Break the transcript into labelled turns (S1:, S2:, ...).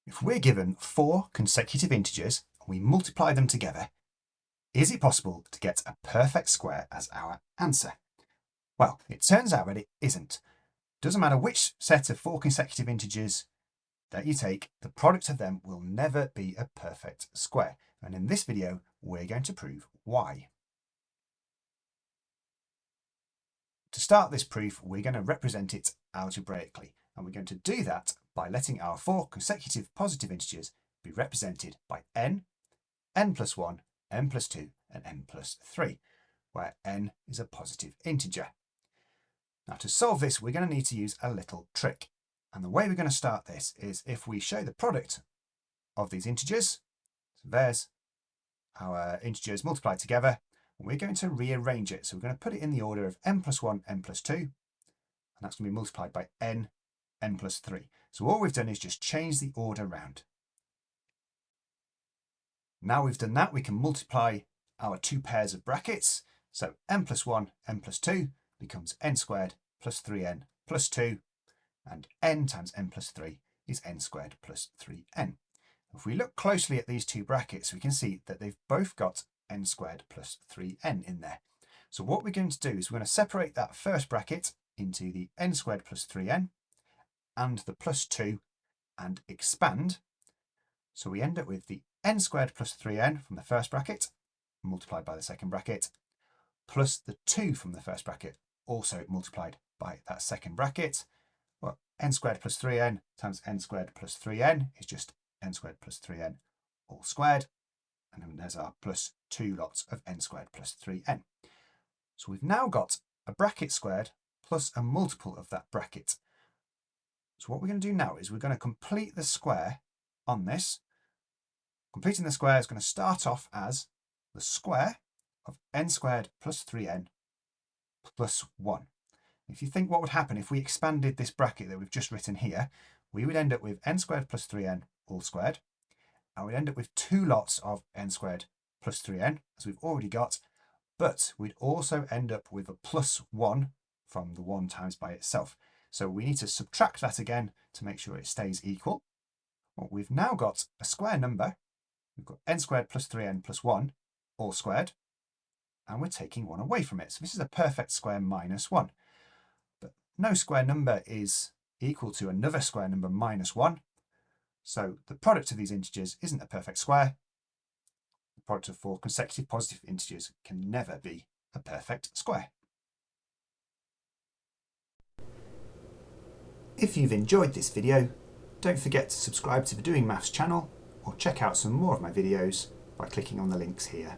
S1: If we're given 4 consecutive integers and we multiply them together, is it possible to get a perfect square as our answer? Well, it turns out that it isn't. Doesn't matter which set of 4 consecutive integers that you take, the product of them will never be a perfect square. And in this video, we're going to prove why. To start this proof, we're going to represent it algebraically, and we're going to do that by letting our 4 consecutive positive integers be represented by n plus 1, n plus 2, and n plus 3, where n is a positive integer. Now, to solve this, we're going to need to use a little trick. And the way we're going to start this is if we show the product of these integers. So there's our integers multiplied together. And we're going to rearrange it. So we're going to put it in the order of n plus 1, n plus 2. And that's going to be multiplied by n plus 3. So all we've done is just change the order round. Now we've done that, we can multiply our 2 pairs of brackets. So n plus 1, n plus 2 becomes n squared plus 3n plus 2. And n times n plus 3 is n squared plus 3n. If we look closely at these 2 brackets, we can see that they've both got n squared plus 3n in there. So what we're going to do is we're going to separate that first bracket into the n squared plus 3n and the plus 2 and expand. So we end up with the n squared plus 3n from the first bracket multiplied by the second bracket plus the 2 from the first bracket also multiplied by that second bracket. Well, n squared plus 3n times n squared plus 3n is just n squared plus 3n all squared. And then there's our plus 2 lots of n squared plus 3n. So we've now got a bracket squared plus a multiple of that bracket. So what we're going to do now is we're going to complete the square on this. Completing the square is going to start off as the square of n squared plus 3n plus 1. If you think what would happen if we expanded this bracket that we've just written here, we would end up with n squared plus 3n all squared. And we'd end up with 2 lots of n squared plus 3n, as we've already got, but we'd also end up with a plus 1 from the 1 times by itself. So we need to subtract that again to make sure it stays equal. Well, we've now got a square number. We've got n squared plus 3n plus 1 all squared, and we're taking 1 away from it. So this is a perfect square minus 1. But no square number is equal to another square number minus 1. So the product of these integers isn't a perfect square. The product of 4 consecutive positive integers can never be a perfect square. If you've enjoyed this video, don't forget to subscribe to the Doing Maths channel or check out some more of my videos by clicking on the links here.